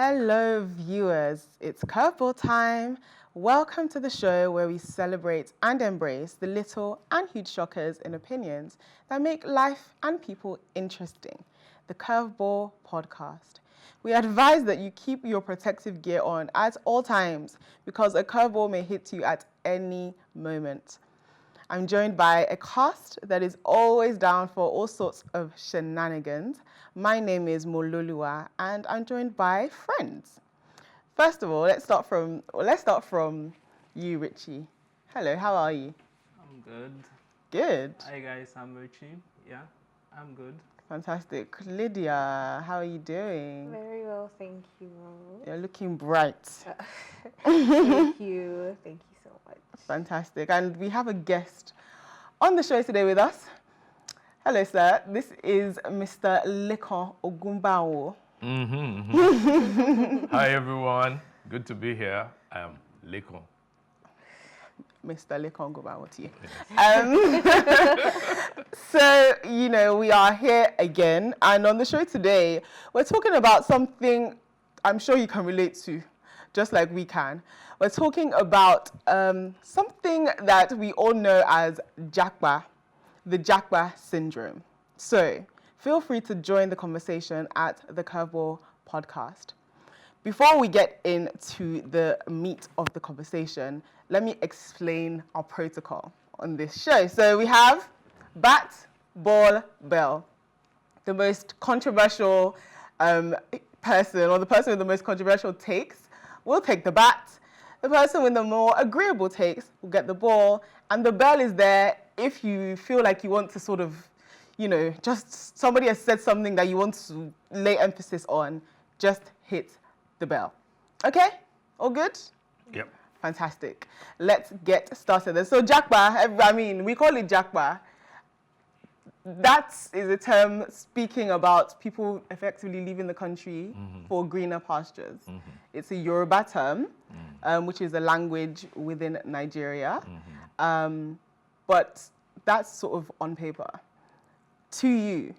Hello, viewers. It's Curveball time. Welcome to the show where we celebrate and embrace the little and huge shockers in opinions that make life and people interesting. The Curveball Podcast. We advise that you keep your protective gear on at all times because a curveball may hit you at any moment. I'm joined by a cast that is always down for all sorts of shenanigans. My name is Mololua, and I'm joined by friends. First of all, let's start from you, Richie. Hello, how are you? I'm good. Good. Hi guys, I'm Richie. Yeah, I'm good. Fantastic. Lydia, how are you doing? Very well, thank you. You're looking bright. Thank you. Thank you so much. Fantastic. And we have a guest on the show today with us. Hello, sir. This is Mr. Lekan Ogunbanwo. Hi, everyone. Good to be here. I am Lekan. Mr. Lekan Ogunbanwo to you. So, we are here again. And on the show today, we're talking about something I'm sure you can relate to, just like we can. We're talking about something that we all know as Japa, the Japa syndrome. So feel free to join the conversation at the Curveball Podcast. Before we get into the meat of the conversation, let me explain our protocol on this show. So we have bat, ball, bell. The most controversial person, or the person with the most controversial takes, will take the bat. The person with the more agreeable takes will get the ball, and the bell is there if you feel like you want to sort of, just somebody has said something that you want to lay emphasis on, just hit the bell. Okay? All good? Yep. Fantastic. Let's get started then. So Japa, we call it Japa. That is a term speaking about people effectively leaving the country for greener pastures. It's a Yoruba term, which is a language within Nigeria. But that's sort of on paper. To you,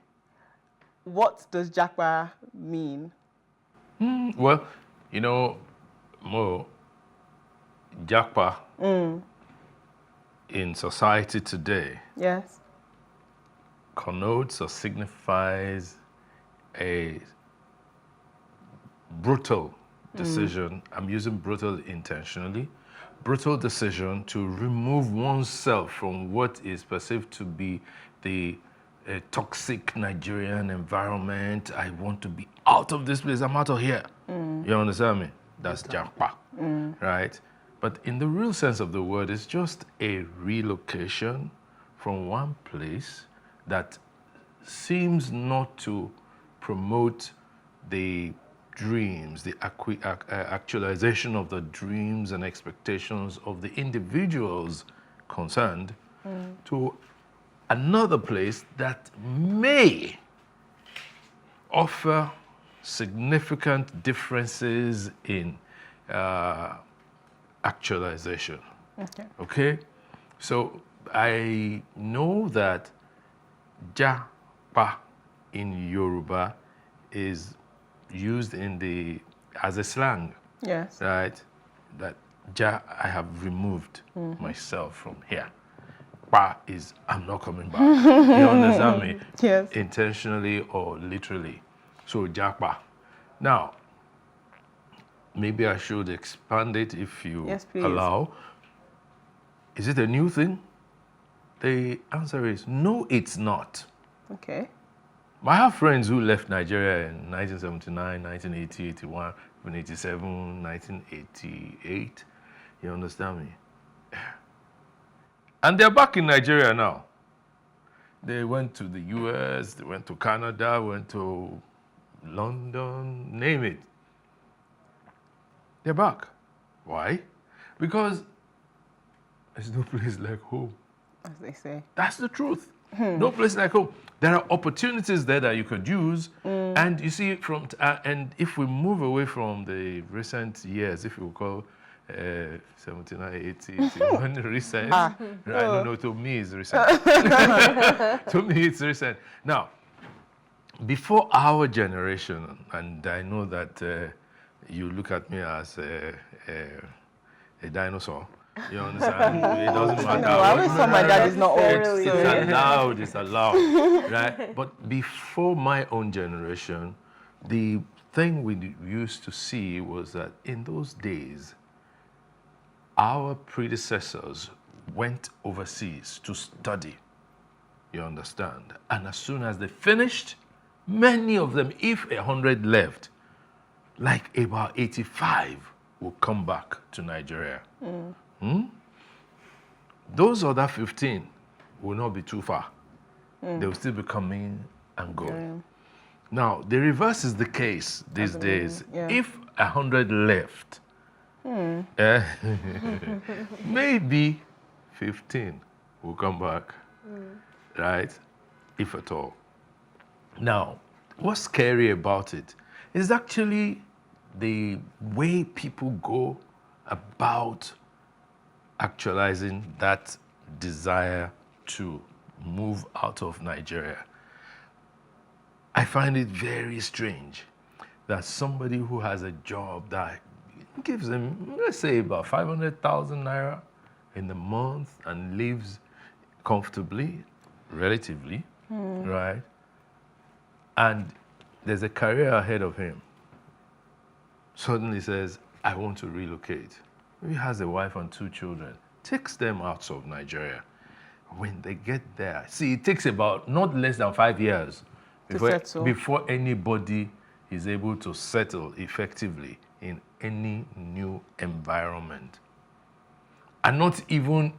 what does Japa mean? Well, Mo, Japa in society today Yes. connotes or signifies a brutal decision. I'm using brutal intentionally. Brutal decision to remove oneself from what is perceived to be the toxic Nigerian environment. I want to be out of this place. I'm out of here. You understand me? That's Japa, right? But in the real sense of the word, it's just a relocation from one place that seems not to promote the dreams, the actualization of the dreams and expectations of the individuals concerned to another place that may offer significant differences in actualization. Okay? So I know that Japa in Yoruba is used as a slang. Yes. Right? That I have removed myself from here. Pa is I'm not coming back. You understand me? Yes. Intentionally or literally. So Japa. Now, maybe I should expand it if you Yes, please. allow. Is it a new thing? The answer is no, it's not. Okay. I have friends who left Nigeria in 1979, 1980, 81, 1987, 1988. You understand me? And they're back in Nigeria now. They went to the US, they went to Canada, went to London, name it. They're back. Why? Because there's no place like home. As they say. That's the truth. No place like home. There are opportunities there that you could use, and you see and if we move away from the recent years, if you call 79, 80, 81 recent, right? No, to me it's recent. To me it's recent. Now, before our generation, and I know that you look at me as a dinosaur. You understand? It doesn't matter. No, I always thought my dad is not old. Necessarily. It's allowed, right? But before my own generation, the thing we used to see was that in those days, our predecessors went overseas to study. You understand? And as soon as they finished, many of them, if 100 left, like about 85 will come back to Nigeria. Those other 15 will not be too far. They will still be coming and going. Now, the reverse is the case these days. yeah. If 100 left, maybe 15 will come back, right? If at all. Now, what's scary about it is actually the way people go about actualizing that desire to move out of Nigeria. I find it very strange that somebody who has a job that gives them, let's say, about 500,000 naira in the month and lives comfortably, relatively, right? And there's a career ahead of him. Suddenly says, I want to relocate. He has a wife and 2 children, takes them out of Nigeria. When they get there, see, it takes about not less than 5 years before anybody is able to settle effectively in any new environment. And not even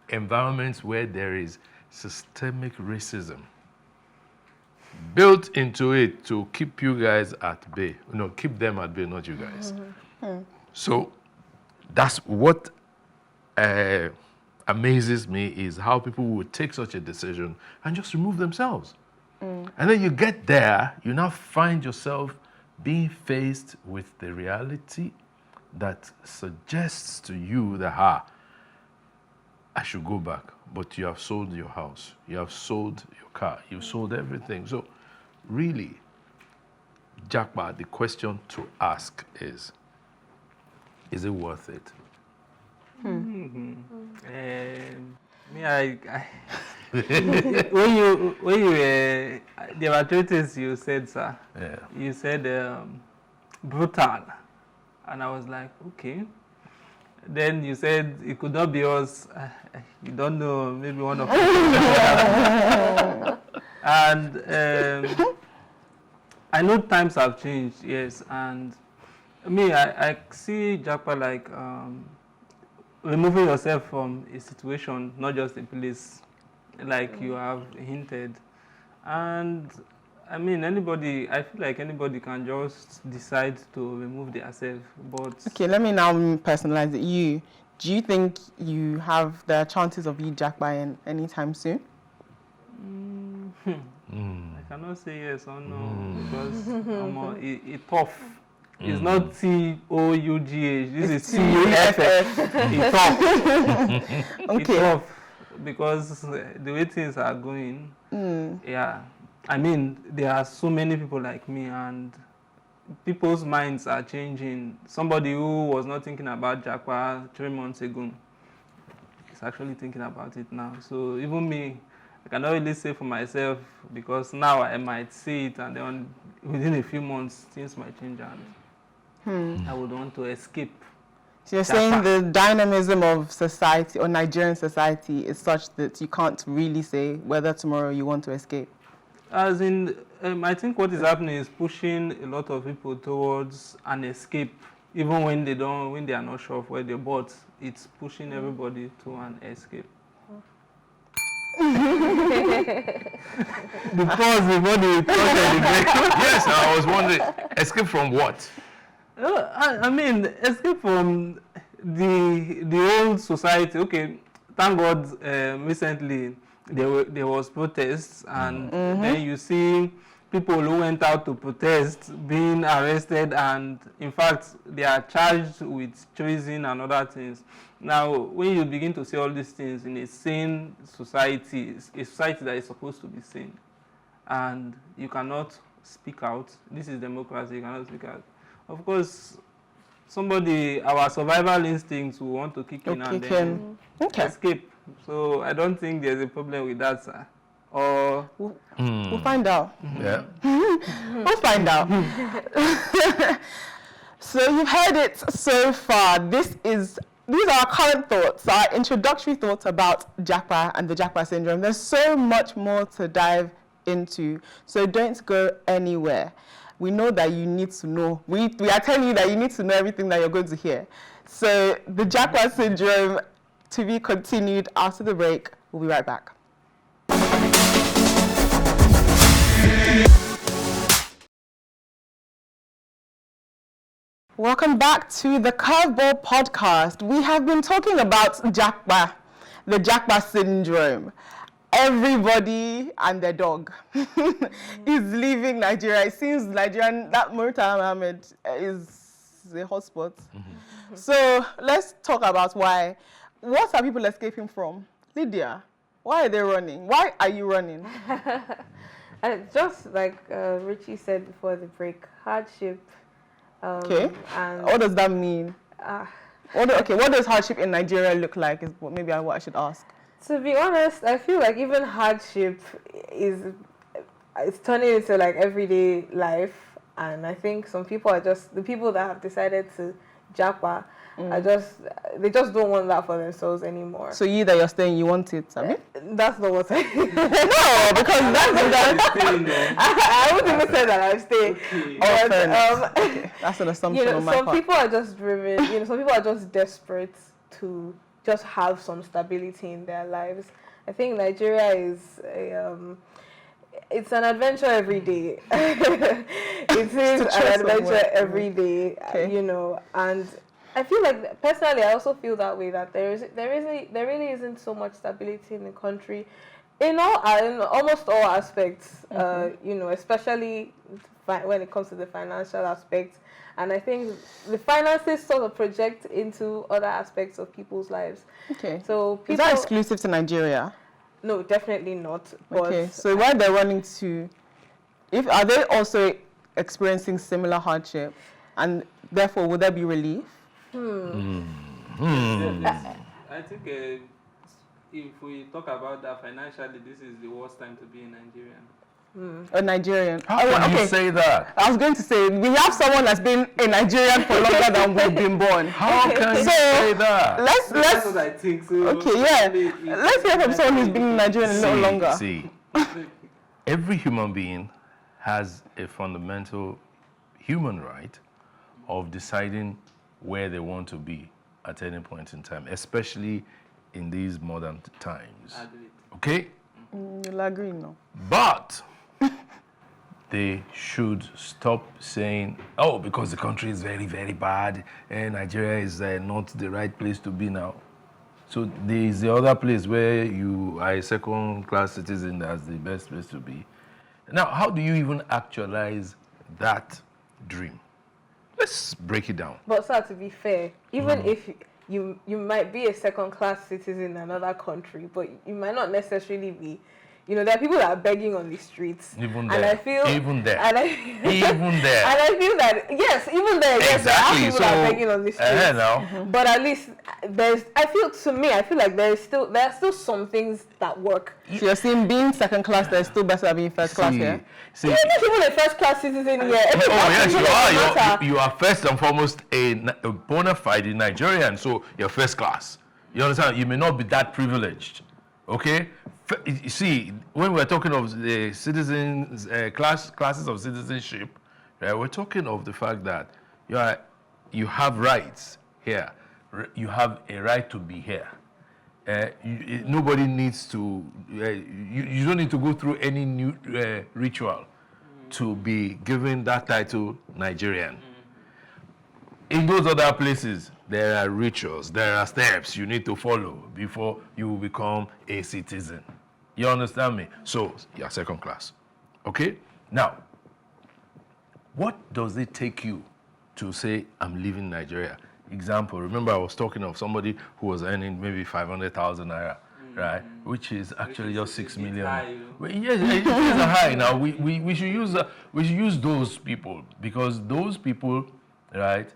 environments where there is systemic racism built into it to keep you guys at bay. No, keep them at bay, not you guys. So that's what amazes me, is how people would take such a decision and just remove themselves. And then you get there, you now find yourself being faced with the reality that suggests to you that, I should go back. But you have sold your house, you have sold your car, you've sold everything. So really, Japa, the question to ask is it worth it? When you there were 2 things you said, sir. Yeah. You said brutal, and I was like, okay. Then you said it could not be us. You don't know, maybe one of us. And I know times have changed, yes. And I see Japa like removing yourself from a situation, not just a place, like you have hinted. And I feel like anybody can just decide to remove themselves, but... Okay, let me now personalize it. Do you think you have the chances of you jackpotting anytime soon? I cannot say yes or no, because it's tough. It's not T-O-U-G-H, this is T-U-F-F. It's tough. Okay. It's tough, because the way things are going, there are so many people like me, and people's minds are changing. Somebody who was not thinking about Japa 3 months ago is actually thinking about it now. So even me, I cannot really say for myself, because now I might see it, and then within a few months things might change, and I would want to escape. So you're saying the dynamism of society, or Nigerian society, is such that you can't really say whether tomorrow you want to escape? As in, I think what is happening is pushing a lot of people towards an escape, even when they are not sure of where they're, but it's pushing everybody to an escape. Because the body Yes, I was wondering, escape from what? Escape from the old society. Okay, thank God, recently there was protests, and then you see people who went out to protest being arrested, and in fact they are charged with treason and other things. Now, when you begin to see all these things in a sane society, a society that is supposed to be sane, and you cannot speak out, this is democracy, you cannot speak out. Of course, our survival instincts will want to kick in and then escape. So I don't think there's a problem with that, sir. Or We'll find out. Yeah. We'll find out. So you've heard it so far. These are our current thoughts, our introductory thoughts about Japa and the Japa syndrome. There's so much more to dive into, so don't go anywhere. We know that you need to know. We are telling you that you need to know everything that you're going to hear. So the Japa syndrome, to be continued after the break. We'll be right back. Welcome back to the Curveball Podcast. We have been talking about Japa, the Japa syndrome. Everybody and their dog is leaving Nigeria. It seems Nigerian, that Murtala Mohammed is a hotspot. So let's talk about why. What are people escaping from? Lydia, why are they running? Why are you running? Just like Richie said before the break, hardship. Okay. And What does that mean? What does hardship in Nigeria look like? Is maybe what I should ask. to be honest, I feel like even hardship it's turning into like everyday life, and I think some people are just the people that have decided to Japa they just don't want that for themselves anymore. So you that you're staying, you want it, I mean? That's not what I No, because I wouldn't even say that I stay. Okay. Oh, But, fair enough. Okay. That's an assumption on my some part. people are just driven, some people are just desperate to just have some stability in their lives. I think Nigeria is it's an adventure every day. It is an adventure every day, and I feel like personally, I also feel that way. That there really isn't so much stability in the country, in almost all aspects. Especially when it comes to the financial aspect, and I think the finances sort of project into other aspects of people's lives. Okay. So Is that exclusive to Nigeria? No, definitely not. But Okay. So why they're running to? Are they also experiencing similar hardship, and therefore would there be relief? I think if we talk about that financially, this is the worst time to be a Nigerian. A Nigerian. How can you say that? I was going to say, we have someone that's been a Nigerian for longer than we've been born. How can you say that? That's what I think. So Okay, yeah. Let's hear from someone who's been in Nigeria a little longer. See, every human being has a fundamental human right of deciding where they want to be at any point in time, especially in these modern times. Agreed. Okay? You'll agree, no? But they should stop saying, oh, because the country is very, very bad and Nigeria is not the right place to be now. So there is the other place where you are a second-class citizen that's the best place to be. Now, how do you even actualize that dream? Let's break it down. But sir, to be fair, even if you might be a second-class citizen in another country, but you might not necessarily be. There are people that are begging on the streets. Even there. And I feel, even there. And even there. And I feel that, yes, even there, yes, there are people that are begging on the streets. Now. But at least I feel like there are still some things that work. So you're saying being second class, there's still better than being first class here? See, Even a first-class citizen here. oh, yes, you are first and foremost a bona fide Nigerian, so you're first class. You understand? You may not be that privileged. Okay? You see, when we're talking of the citizens, classes of citizenship, right, we're talking of the fact that you have rights here. You have a right to be here. Nobody needs to, you don't need to go through any new ritual to be given that title Nigerian. In those other places, there are rituals, there are steps you need to follow before you become a citizen. You understand me? So, you're second class. Okay? Now, what does it take you to say, I'm leaving Nigeria? Example, remember I was talking of somebody who was earning maybe 500,000 naira, right? Which is actually just 6 million. Well, yes, it is a high. Now, we should use those people, because those people, right,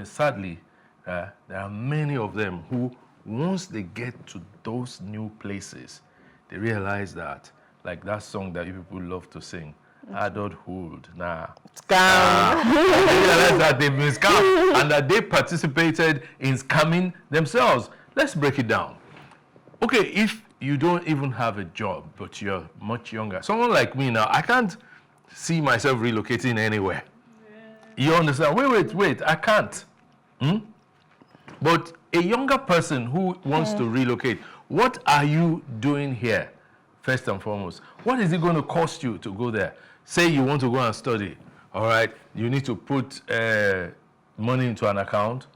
sadly, there are many of them who, once they get to those new places, they realize that, like that song that you people love to sing, adulthood, Scam. They realize that they've been scammed and that they participated in scamming themselves. Let's break it down. Okay, if you don't even have a job, but you're much younger, someone like me now, I can't see myself relocating anywhere. You understand? Wait, I can't. But a younger person who wants to relocate, what are you doing here, first and foremost? What is it going to cost you to go there? Say you want to go and study, all right? You need to put money into an account,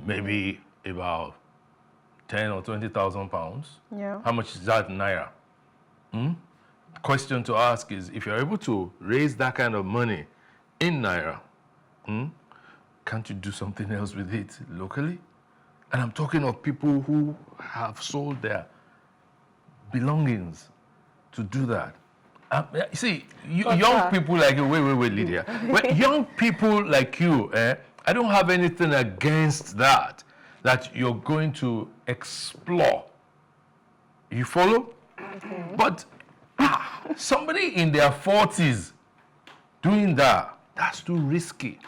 maybe about 10 or 20,000 pounds. Yeah. How much is that in naira? Question to ask is, if you're able to raise that kind of money in naira, can't you do something else with it locally? And I'm talking of people who have sold their belongings to do that. You see, young people like you, wait, Lydia. Well, young people like you, I don't have anything against that you're going to explore. You follow? Okay. But somebody in their 40s doing that's too risky.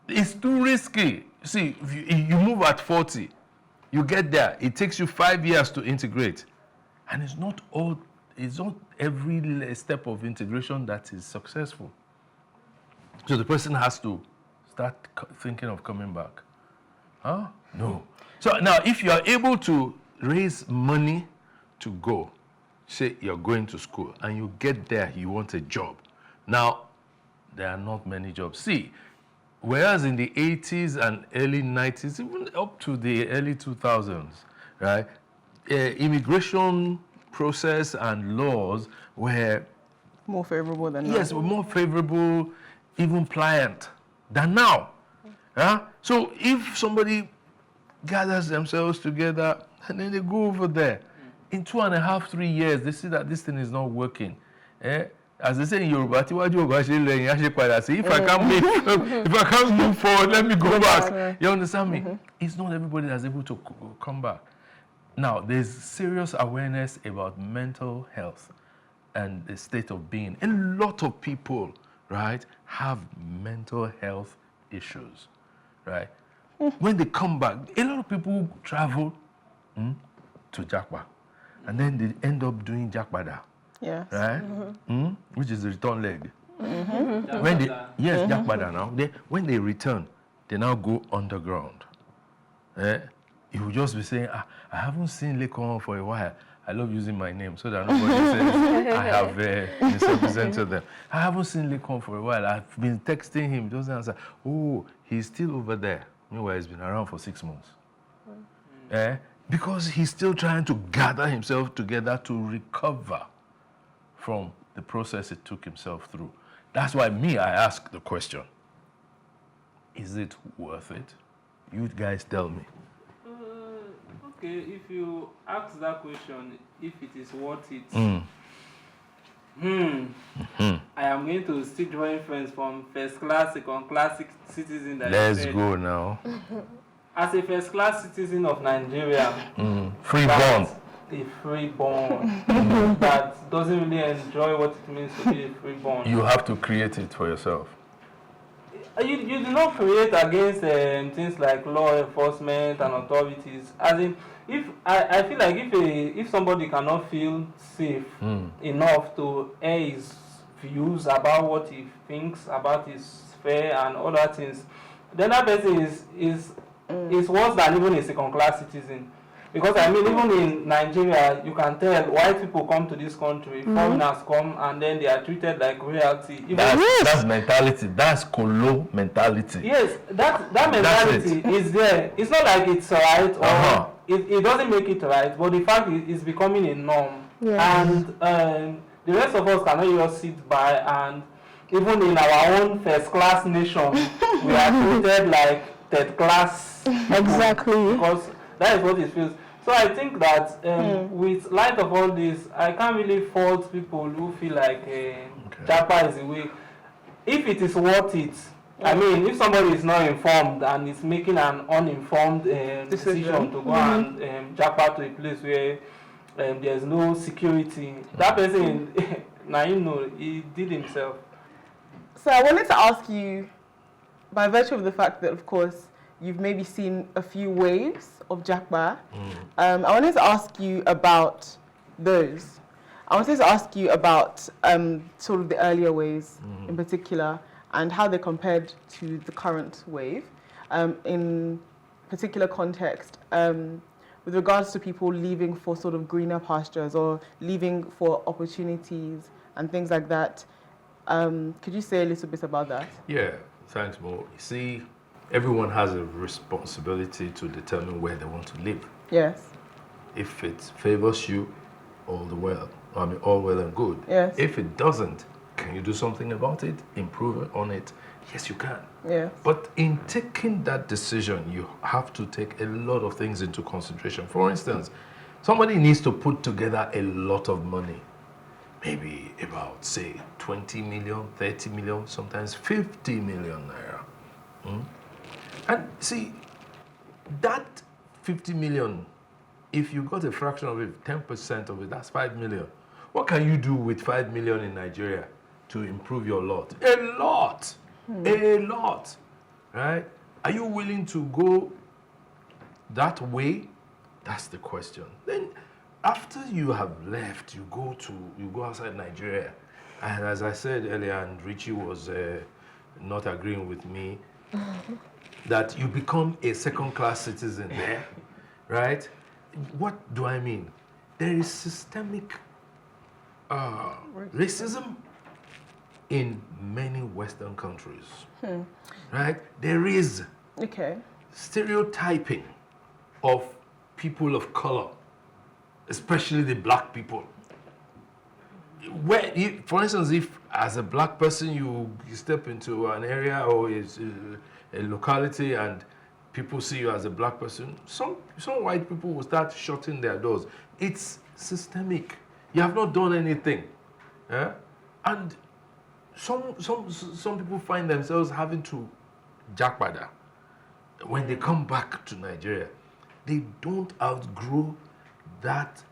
It's too risky. See, if you move at 40, you get there, it takes you 5 years to integrate. And it's not every step of integration that is successful. So the person has to start thinking of coming back. No. So now, if you are able to raise money to go, say you're going to school, and you get there, you want a job. Now, there are not many jobs. See, whereas in the 80s and early 90s, even up to the early 2000s, right, immigration process and laws were more favorable than now. Yes, were more favorable, even pliant than now. So if somebody gathers themselves together and then they go over there, in 2.5, 3 years, they see that this thing is not working. As they say in Yoruba, if I can't move forward, let me go back. You understand me? It's not everybody that's able to come back. Now, there's serious awareness about mental health and the state of being. A lot of people, right, have mental health issues, right? When they come back, a lot of people travel to Japa, and then they end up doing Jakbada. Yes. Right? Which is the return leg. When Jakbada now. When they return, they now go underground. You will just be saying, I haven't seen Lekan for a while. I love using my name so that nobody says I have misrepresented them. I haven't seen Lekan for a while. I've been texting him. He doesn't answer. Oh, he's still over there. Meanwhile, he's been around for 6 months. Because he's still trying to gather himself together to recover from the process it took himself through. That's why I ask the question, is it worth it? You guys tell me. Okay, if you ask that question, if it is worth it, I am going to still drawing friends from first class, second class citizen. Let's go now. As a first class citizen of Nigeria, freeborn. A freeborn that doesn't really enjoy what it means to be a freeborn. You have to create it for yourself. You do not create against things like law enforcement and authorities. As in, I feel like if somebody cannot feel safe enough to air his views about what he thinks about his sphere and other things, then that person is worse than even a second-class citizen. Because I mean, even in Nigeria, you can tell white people come to this country, foreigners come, and then they are treated like royalty. That's mentality. That's Kolo mentality. Yes, that mentality is there. It's not like it's right or it doesn't make it right, but the fact is becoming a norm. Yes. And the rest of us cannot just sit by, and even in our own first-class nation, we are treated like third-class. Exactly. Because that is what it feels. So I think that with light of all this, I can't really fault people who feel like Japa is the way. If it is worth it, I mean, if somebody is not informed and is making an uninformed decision to go and japa to a place where there's no security, that person, now you know, he did himself. So I wanted to ask you, by virtue of the fact that, of course, you've maybe seen a few waves of japa, I wanted to ask you about those. I wanted to ask you about sort of the earlier waves in particular, and how they compared to the current wave. In particular context, with regards to people leaving for sort of greener pastures or leaving for opportunities and things like that. Could you say a little bit about that? Yeah, thanks, Mo. You see, everyone has a responsibility to determine where they want to live. Yes. If it favors you, all well and good. Yes. If it doesn't, can you do something about it? Improve on it? Yes, you can. Yes. But in taking that decision, you have to take a lot of things into consideration. For instance, somebody needs to put together a lot of money. Maybe about, say, 20 million, 30 million, sometimes 50 million naira. And see, that 50 million, if you got a fraction of it, 10% of it, that's 5 million. What can you do with 5 million in Nigeria to improve your lot? A lot. A lot. Right? Are you willing to go that way? That's the question. Then after you have left, you go outside Nigeria. And as I said earlier, and Richie was not agreeing with me, that you become a second-class citizen there, right? What do I mean? There is systemic racism in many Western countries, right? There is stereotyping of people of color, especially the black people. Where, for instance, if as a black person you step into an area or a locality and people see you as a black person, some white people will start shutting their doors. It's systemic. You have not done anything, yeah? And some people find themselves having to jakpada when they come back to Nigeria. They don't outgrow that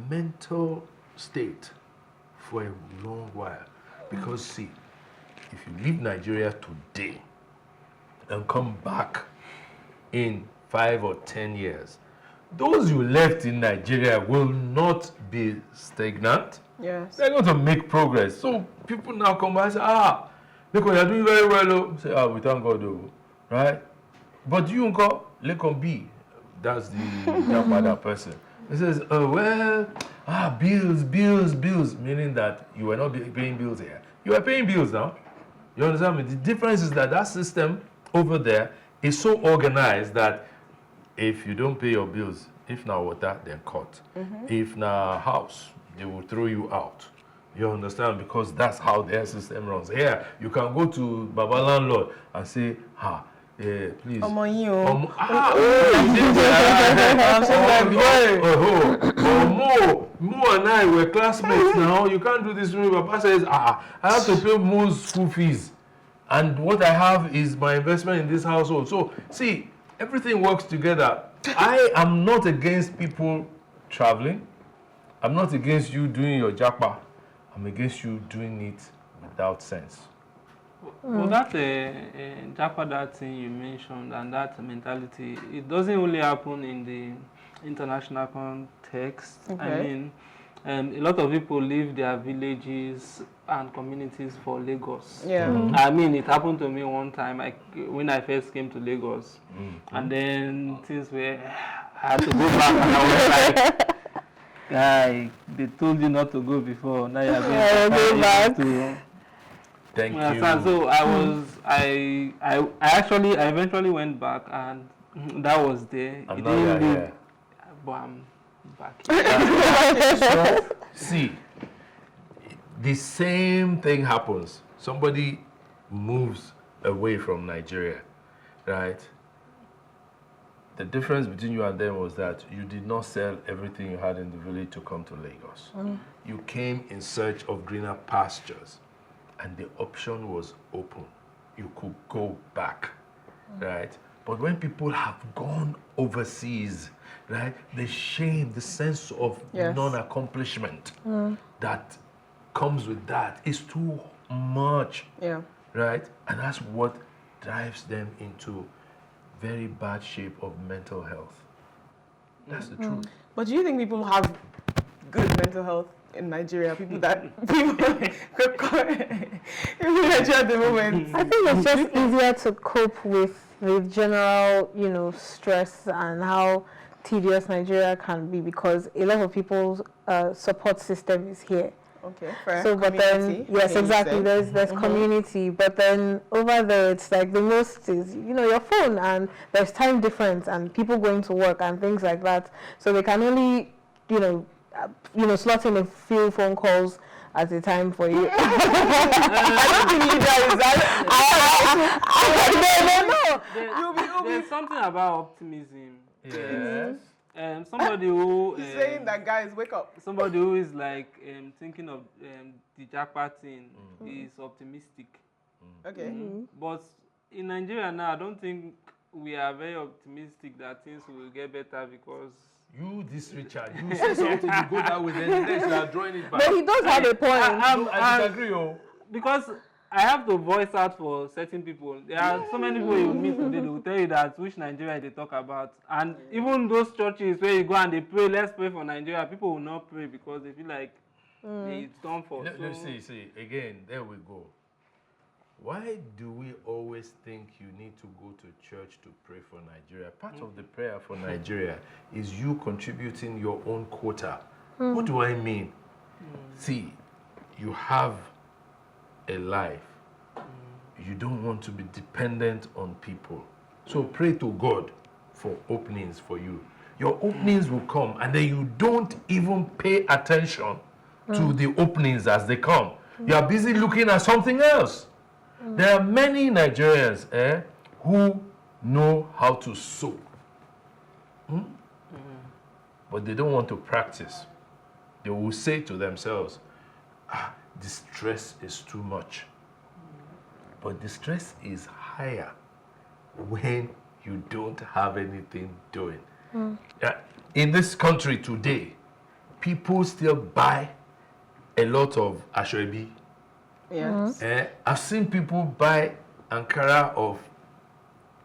mental state for a long while. Because see, if you leave Nigeria today and come back in 5 or 10 years, those you left in Nigeria will not be stagnant. Yes. They're going to make progress. So people now come back and say, Lekan, you're doing very well. Oh. Say, we thank God, though. Right? But you go, Lekan B, that's the grandfather person. He says, bills, meaning that you were not paying bills here. You are paying bills now. You understand me? The difference is that system over there is so organized that if you don't pay your bills, if now water, then cut. If now house, they will throw you out. You understand? Because that's how their system runs. Here, you can go to Baba Landlord and say, please. Mo and I were classmates now. You can't do this to me. Papa says, I have to pay most school fees. And what I have is my investment in this household. So, see, everything works together. I am not against people traveling. I'm not against you doing your japa. I'm against you doing it without sense. Well, that japa, that thing you mentioned, and that mentality, it doesn't only happen in the international context. Okay. I mean, a lot of people leave their villages and communities for Lagos. Yeah. I mean, it happened to me one time when I first came to Lagos. And then things were, I had to go back, and I was like, guy, they told you not to go before. Now you're going back to. Thank you. So I eventually went back, and that was there. And now you're here. But I'm back. So, see, the same thing happens. Somebody moves away from Nigeria, right? The difference between you and them was that you did not sell everything you had in the village to come to Lagos. You came in search of greener pastures, and the option was open. you could go back, right? But when people have gone overseas, right, the shame, the sense of non-accomplishment that comes with that is too much, right? And that's what drives them into very bad shape of mental health. That's the truth. But do you think people have good mental health in Nigeria? People in Nigeria at the moment. I think it's just easier to cope with general, stress and how tedious Nigeria can be because a lot of people's support system is here. Okay, fair. So, but then, yes, exactly. There's community, but then over there, it's like the most is, your phone, and there's time difference, and people going to work and things like that. So they can only, slot in a few phone calls at a time for you. I don't think you guys. There's something about optimism. Yes. Somebody who saying that guys wake up. Somebody who is like thinking of the Japa thing is optimistic. Okay. But in Nigeria now, I don't think we are very optimistic that things will get better because you, this Richard, you say something, you go that way, then next you are drawing it back. But he does have a point. I disagree, because I have to voice out for certain people. There are so many people you meet today, they will tell you that which Nigeria they talk about. And even those churches where you go and they pray, let's pray for Nigeria, people will not pray because they feel like it's done for. Let's see, again, there we go. Why do we always think you need to go to church to pray for Nigeria? Part of the prayer for Nigeria is you contributing your own quota. What do I mean? See, you have a life. You don't want to be dependent on people. So pray to God for openings for you. Your openings will come and then you don't even pay attention to the openings as they come. You are busy looking at something else. There are many Nigerians who know how to sew. But they don't want to practice. They will say to themselves, the stress is too much. But the stress is higher when you don't have anything doing. In this country today, people still buy a lot of ashwebi. Yes. I've seen people buy Ankara of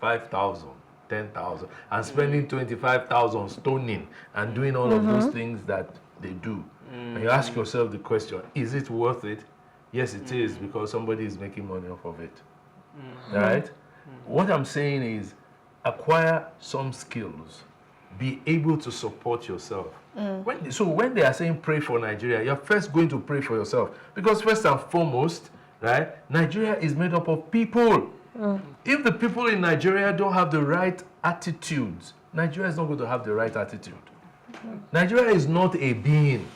5,000, 10,000, and spending 25,000 stoning and doing all of those things that they do. And you ask yourself the question, is it worth it? Yes, it is, because somebody is making money off of it. Right? What I'm saying is, acquire some skills. Be able to support yourself. When they are saying pray for Nigeria, you're first going to pray for yourself. Because first and foremost, right, Nigeria is made up of people. If the people in Nigeria don't have the right attitudes, Nigeria is not going to have the right attitude. Nigeria is not a being.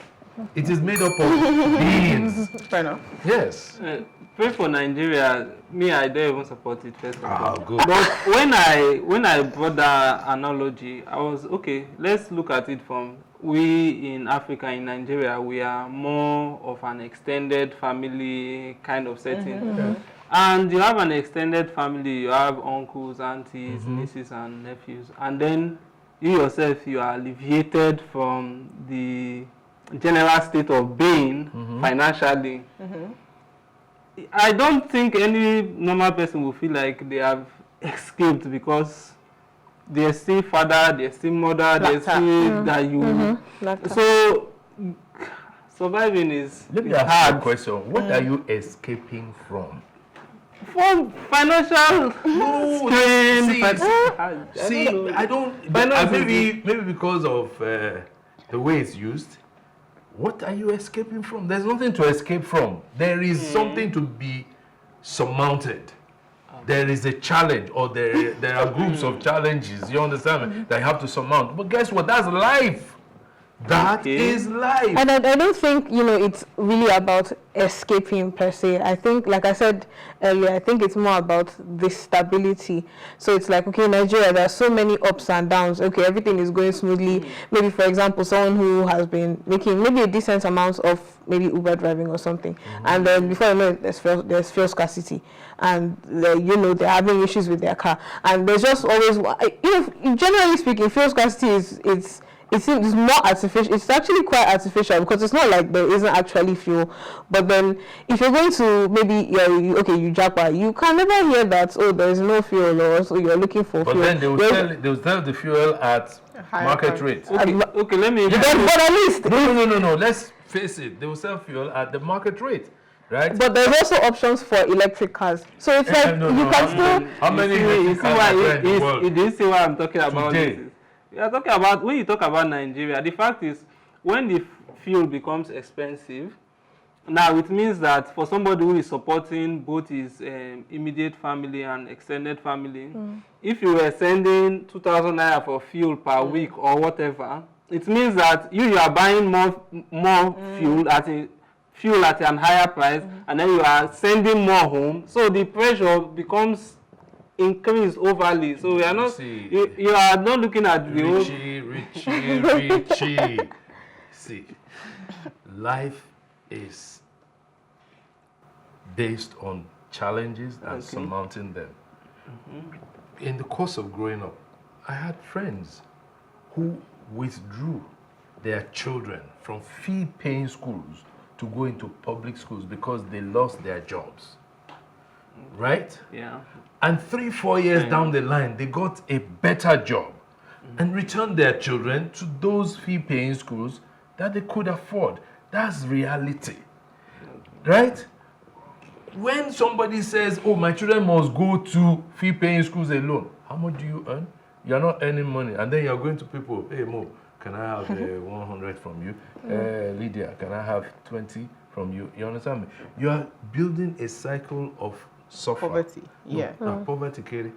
It is made up of beings. Fair enough. Yes. Pray for Nigeria. Me, I don't even support it first. Good. But when I brought that analogy, I was okay. Let's look at it from we in Africa, in Nigeria, we are more of an extended family kind of setting. And you have an extended family. You have uncles, aunties, nieces, and nephews, and then you yourself, you are alleviated from the general state of being financially. I don't think any normal person will feel like they have escaped because there's still father, there's still mother, there's still that you. So surviving is Let me is ask hard. you a question. What are you escaping from? From financial strain. I don't. Maybe because of the way it's used. What are you escaping from? There's nothing to escape from. There is something to be surmounted. There is a challenge, or there are groups of challenges, you understand me, that you have to surmount. But guess what? That's life. That is life. And I don't think, it's really about escaping per se. I think, like I said earlier, I think it's more about the stability. So it's like, okay, in Nigeria, there are so many ups and downs. Okay, everything is going smoothly. Maybe, for example, someone who has been making maybe a decent amount of maybe Uber driving or something. And then before you know it, there's fuel scarcity. And, they're having issues with their car. And there's just always, generally speaking, fuel scarcity it seems more artificial. It's actually quite artificial because it's not like there isn't actually fuel. But then if you're going to maybe you Japa, you can never hear that there's no fuel or so you're looking for fuel. But then they will sell the fuel at market rate. Okay, let me. But at least No. Let's face it. They will sell fuel at the market rate, right? But there's also options for electric cars. So it's like you can still. How many electric cars are there in the world? You see what I'm talking about? Today. You're talking about, when you talk about Nigeria, the fact is, when the fuel becomes expensive, now it means that for somebody who is supporting both his immediate family and extended family, if you were sending 2,000 naira for fuel per week or whatever, it means that you are buying more fuel at an higher price, and then you are sending more home. So the pressure becomes increased overly. So we are not. You are not looking at the Richie. See, life is based on challenges and surmounting them. In the course of growing up, I had friends who withdrew their children from fee-paying schools to go into public schools because they lost their jobs. Right? Yeah. And 3-4 years down the line, they got a better job and returned their children to those fee-paying schools that they could afford. That's reality. Right? When somebody says, my children must go to fee-paying schools alone, how much do you earn? You're not earning money. And then you're going to people, hey, Mo, can I have 100 from you? Lydia, can I have 20 from you? You understand me? You are building a cycle of poverty. Poverty, Katie.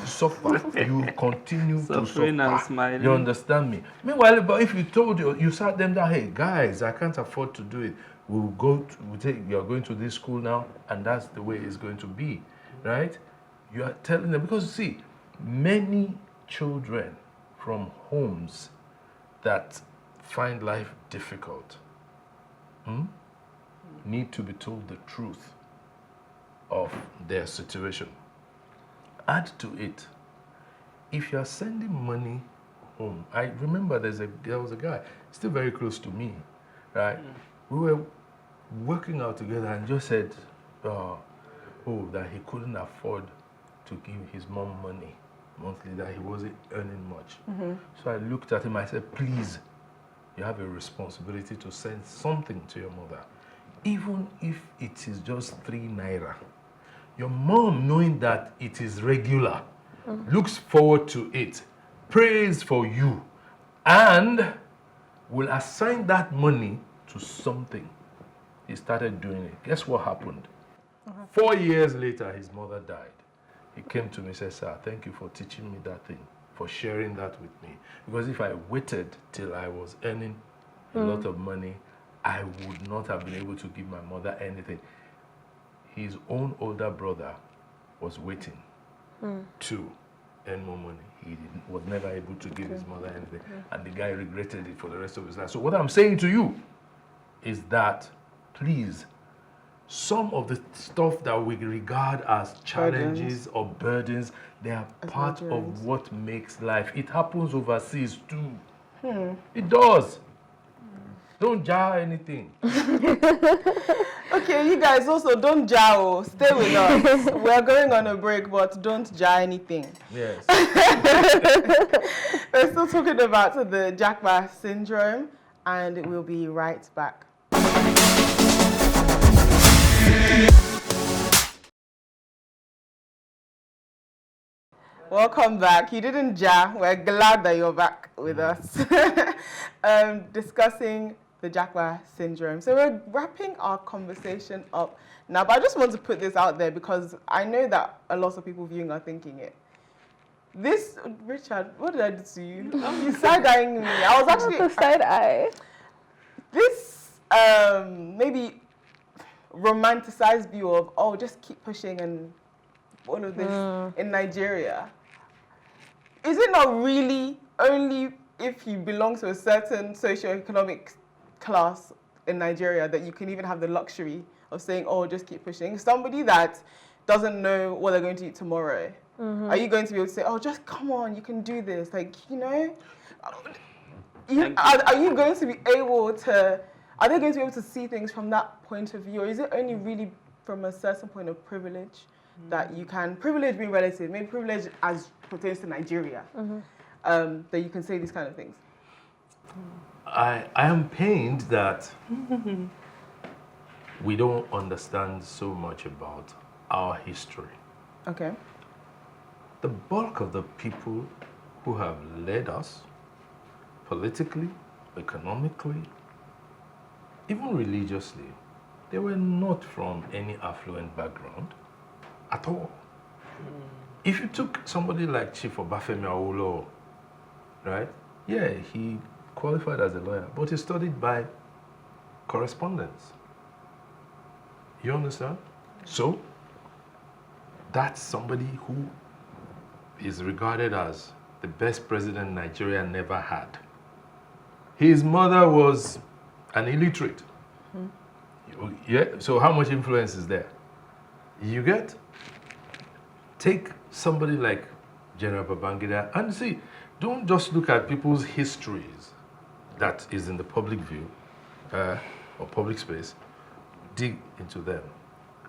Suffer. You continue to suffer. And smiling. You understand me? Meanwhile, but if you told you sat them down, hey guys, I can't afford to do it. You're going to this school now, and that's the way it's going to be, right? You are telling them, because see, many children from homes that find life difficult need to be told the truth of their situation. Add to it, if you are sending money home, I remember there was a guy still very close to me, right? We were working out together and just said, that he couldn't afford to give his mom money monthly, that he wasn't earning much. So I looked at him, I said, please, you have a responsibility to send something to your mother, even if it is just 3 naira. Your mom, knowing that it is regular, looks forward to it, prays for you, and will assign that money to something. He started doing it. Guess what happened? 4 years later, his mother died. He came to me and said, sir, thank you for teaching me that thing, for sharing that with me. Because if I waited till I was earning a lot of money, I would not have been able to give my mother anything. His own older brother was waiting to earn more money. He was never able to give his mother anything. And the guy regretted it for the rest of his life. So what I'm saying to you is that, please, some of the stuff that we regard as challenges or burdens, they are part of what makes life. It happens overseas too. It does. Don't jar anything. Okay, you guys also don't jar. Stay with us. We're going on a break, but don't jar anything. Yes. We're still talking about the Japa syndrome, and we'll be right back. Welcome back. You didn't jar. We're glad that you're back with us. Discussing the Japa syndrome. So we're wrapping our conversation up now, but I just want to put this out there because I know that a lot of people viewing are thinking it. This, Richard, what did I do to you? You side-eyeing me. I was actually... the side eye. This, maybe romanticized view of, oh, just keep pushing and all of this in Nigeria. Is it not really only if you belong to a certain socioeconomic class in Nigeria that you can even have the luxury of saying, oh, just keep pushing? Somebody that doesn't know what they're going to eat tomorrow, are you going to be able to say, oh, just come on, you can do this? Like, you know, are you going to be able to, are they going to be able to see things from that point of view? Or is it only really from a certain point of privilege that you can, privilege being relative, maybe privilege as pertains to Nigeria, that you can say these kind of things? I am pained that we don't understand so much about our history. Okay. The bulk of the people who have led us politically, economically, even religiously, they were not from any affluent background at all. If you took somebody like Chief Obafemi Awolowo, right? Yeah, he qualified as a lawyer, but he studied by correspondence. You understand? So, that's somebody who is regarded as the best president Nigeria never had. His mother was an illiterate. Yeah, so how much influence is there? You get? Take somebody like General Babangida and see, don't just look at people's histories that is in the public view or public space. Dig into them.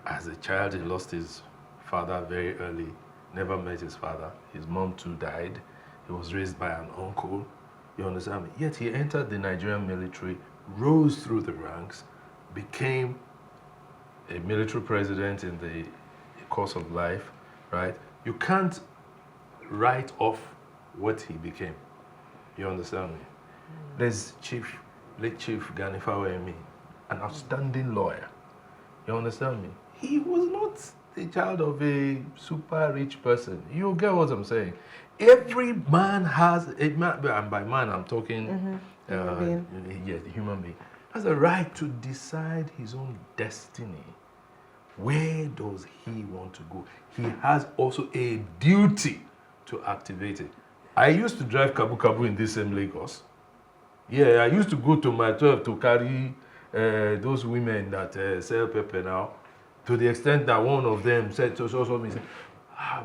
As a child, he lost his father very early, never met his father. His mom too died. He was raised by an uncle. You understand me? Yet he entered the Nigerian military, rose through the ranks, became a military president in the course of life, right? You can't write off what he became. You understand me? There's late Chief Gani Fawemi, an outstanding lawyer. You understand me? He was not the child of a super rich person. You get what I'm saying? Every man has a man, and by man I'm talking human being, has a right to decide his own destiny. Where does he want to go? He has also a duty to activate it. I used to drive Kabu Kabu in this same Lagos. Yeah, I used to go to my 12 to carry those women that sell pepper now, to the extent that one of them said to me,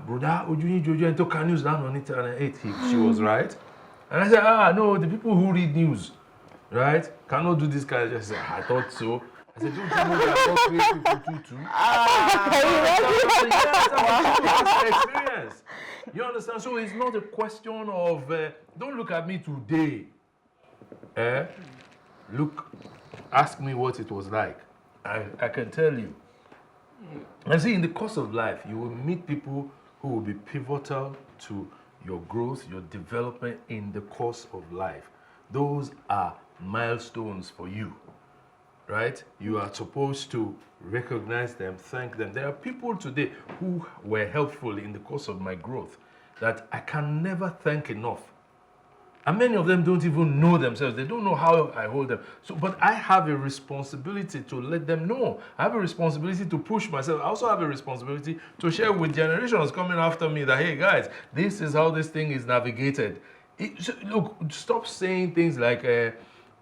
brother, would you need Jojo can news down on it and 8? She was right. And I said, no, the people who read news, right, cannot do this kind of thing. I thought so. I said, don't you know that all creative people too? Experience. You understand? So it's not a question of, don't look at me today. Look, ask me what it was like. I can tell you. And see, in the course of life, you will meet people who will be pivotal to your growth, your development in the course of life. Those are milestones for you, right? You are supposed to recognize them, thank them. There are people today who were helpful in the course of my growth that I can never thank enough. And many of them don't even know themselves. They don't know how I hold them. So, but I have a responsibility to let them know. I have a responsibility to push myself. I also have a responsibility to share with generations coming after me that, hey guys, this is how this thing is navigated. Look, stop saying things like,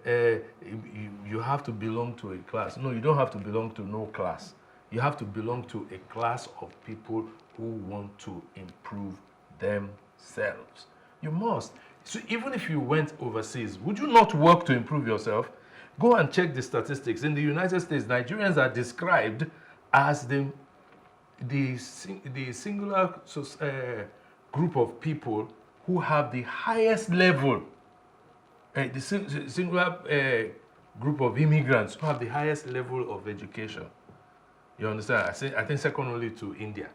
you have to belong to a class. No, you don't have to belong to no class. You have to belong to a class of people who want to improve themselves. You must. So even if you went overseas, would you not work to improve yourself? Go and check the statistics. In the United States, Nigerians are described as the singular group of people who have the highest level, the singular group of immigrants who have the highest level of education. You understand? I think second only to India.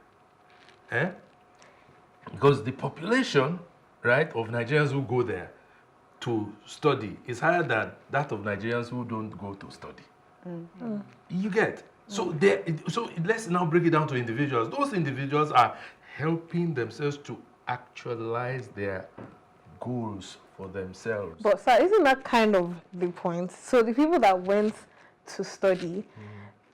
Because the population, right, of Nigerians who go there to study is higher than that of Nigerians who don't go to study. You get? So let's now break it down to individuals. Those individuals are helping themselves to actualize their goals for themselves. But sir, isn't that kind of the point? So the people that went to study,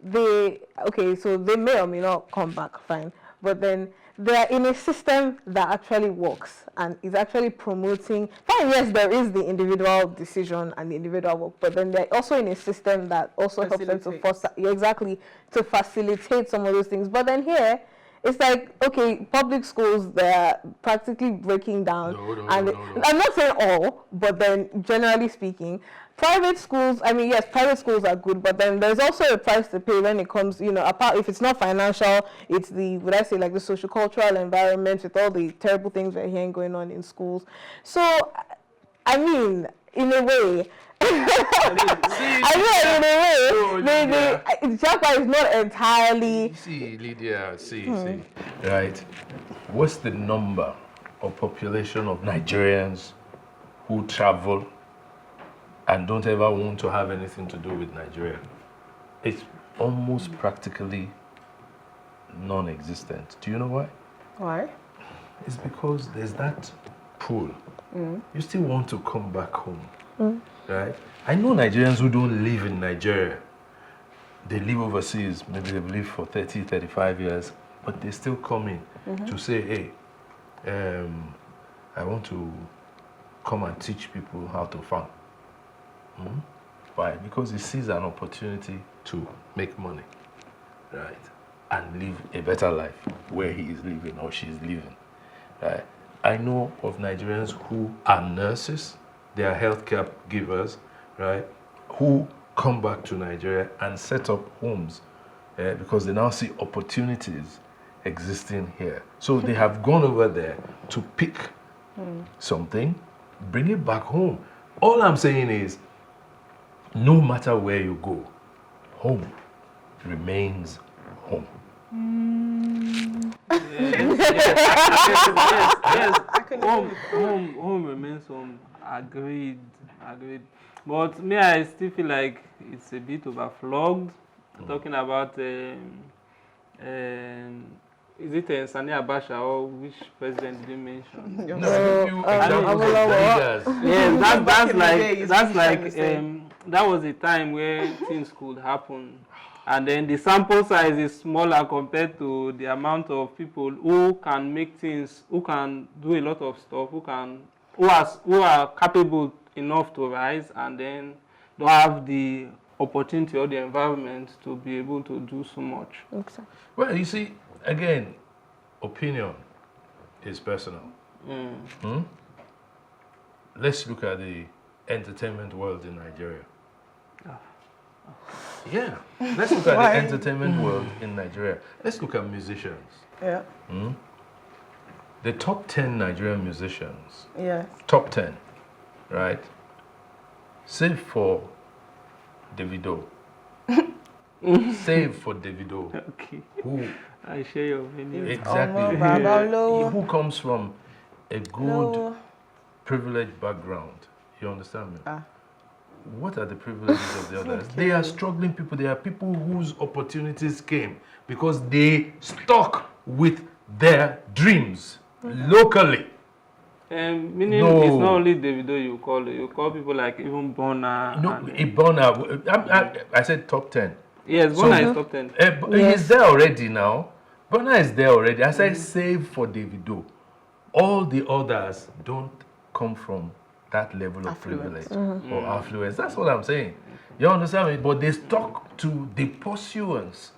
they may or may not come back, fine. But then they are in a system that actually works and is actually promoting. Fine, yes, there is the individual decision and the individual work, but then they're also in a system that also helps them to facilitate some of those things. But then here, it's like, okay, public schools, they're practically breaking down. No. I'm not saying all, but then generally speaking, private schools, I mean, yes, private schools are good, but then there's also a price to pay when it comes, apart, if it's not financial, it's the socio-cultural environment with all the terrible things we're hearing going on in schools. So, I mean, in a way, Japa is not entirely. See, Lydia, see, right? What's the number or population of Nigerians who travel and don't ever want to have anything to do with Nigeria? It's almost practically non-existent. Do you know why? Why? It's because there's that pull. You still want to come back home, right? I know Nigerians who don't live in Nigeria. They live overseas, maybe they've lived for 30, 35 years, but they still come in to say, hey, I want to come and teach people how to farm. Why? Because he sees an opportunity to make money, right? And live a better life where he is living or she is living, right? I know of Nigerians who are nurses, they are healthcare givers, right? Who come back to Nigeria and set up homes because they now see opportunities existing here. So they have gone over there to pick something, bring it back home. All I'm saying is, no matter where you go, home remains home. Yes. Home remains home. Agreed. But me, I still feel like it's a bit overflogged. Talking about, is it Sani Abacha or which president did you mention? That was a time where things could happen. And then the sample size is smaller compared to the amount of people who can make things, who can do a lot of stuff, who are capable enough to rise and then don't have the opportunity or the environment to be able to do so much. Exactly. Well, you see, again, opinion is personal. Let's look at the entertainment world in Nigeria. Yeah, let's look at the entertainment world in Nigeria. Let's look at musicians. Yeah. The top 10 Nigerian musicians. Yeah. Top 10, right? Save for Davido. Save for Davido. Okay. Who? I share your opinion. Exactly. Who comes from a good, privileged background. You understand me? What are the privileges of the others? They are struggling people. They are people whose opportunities came because they stuck with their dreams locally. Meaning it's not only Davido you call people like even Bona. No, Bona. I said top 10. Yes, Bona is top 10. He's there already now. Bona is there already. As I save for Davido, all the others don't come from that level of privilege or affluence. That's what I'm saying. You understand me? But they stuck to the pursuance,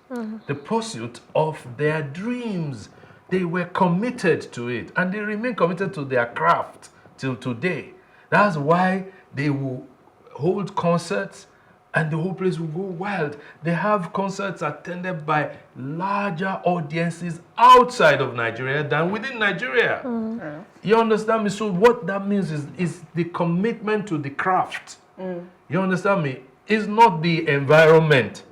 the pursuit of their dreams. They were committed to it, and they remain committed to their craft till today. That's why they will hold concerts, and the whole place will go wild. They have concerts attended by larger audiences outside of Nigeria than within Nigeria. You understand me? So what that means is the commitment to the craft. You understand me? It's not the environment.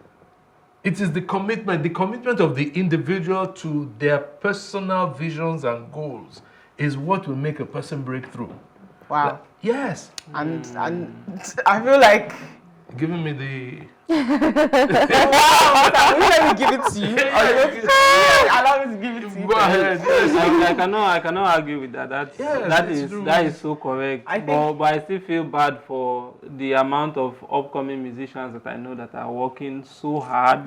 It is the commitment of the individual to their personal visions and goals is what will make a person break through. Wow. Yes. And I feel like giving me the... Wow, let me give it to you. Allow me to give it to you. Go ahead. Yes. I cannot argue with that. That is so correct. I think, but I still feel bad for the amount of upcoming musicians that I know that are working so hard.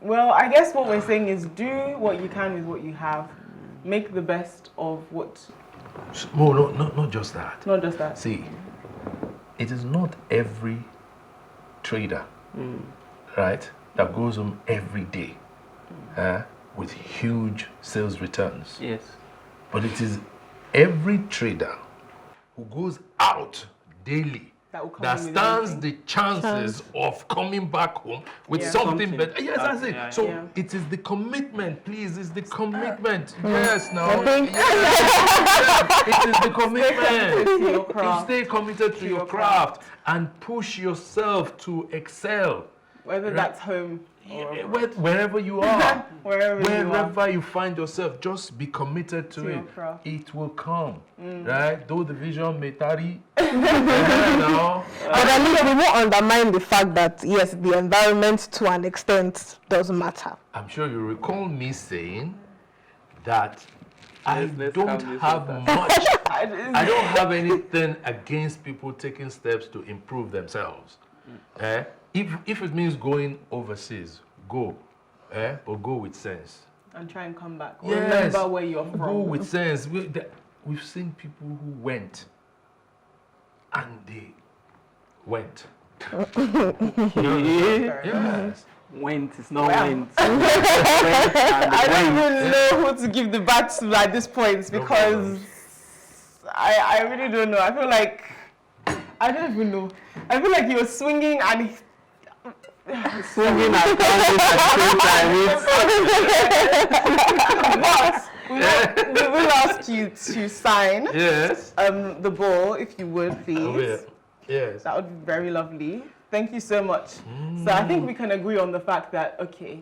well, I guess what we're saying is do what you can with what you have. Make the best of what. No, not just that. Not just that. See, it is not every trader, right, that goes home every day with huge sales returns. Yes. But it is every trader who goes out daily that stands the chances of coming back home with something better. Yes, that's it. Yeah, so it is the commitment, please. It's the commitment. Yes, now. It is the commitment. You stay committed to your craft and push yourself to excel. Whether that's home or wherever you are. wherever you find yourself, just be committed to it. It will come, right? Though the vision may tarry. But I mean, we won't undermine the fact that, yes, the environment to an extent does matter. I'm sure you recall me saying that I Let's don't have much. I don't have anything against people taking steps to improve themselves. If it means going overseas, go. But go with sense. and try and come back. Yes. Remember where you're from. Go with sense. We've seen people who went and they went. Yes. Went, it's not Well. went. I don't even know who to give the bat to at this point because I really don't know. I feel like I don't even know. I feel like you're swinging and Swinging and counting at the same time. but we will ask you to sign Yes. the ball if you would, please. Oh, yeah. Yes. That would be very lovely. Thank you so much. So I think we can agree on the fact that, okay,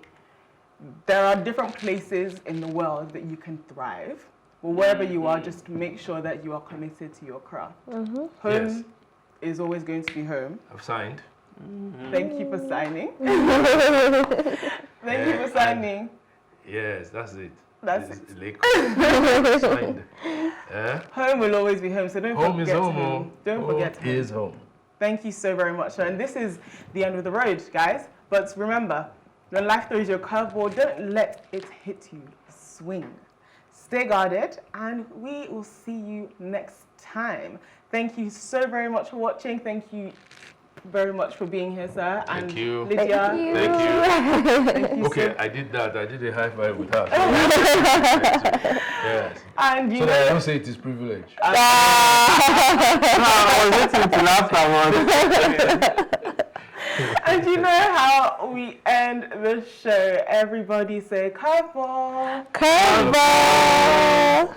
there are different places in the world that you can thrive. But wherever you are, just make sure that you are committed to your craft. Home Yes. is always going to be home. I've signed. Thank you for signing. Thank you for signing. Yes, that's it. That's This is Lekan. Signed. Home will always be home, so don't Home is forget home. home. Don't Home forget home. is home. Thank you so very much. And this is the end of the road, guys. But remember, when life throws you a curveball, don't let it hit you. Swing. Stay guarded, and we will see you next time. Thank you so very much for watching. Thank you very much for being here, sir. Thank and you. Lydia. Thank you. Thank you. Thank you Okay, so- I did that. I did a high five with her. Yes. And you So that I know, don't say it is privilege. I was waiting till afterwards. and you know how we end the show. Everybody say curveball. Curveball!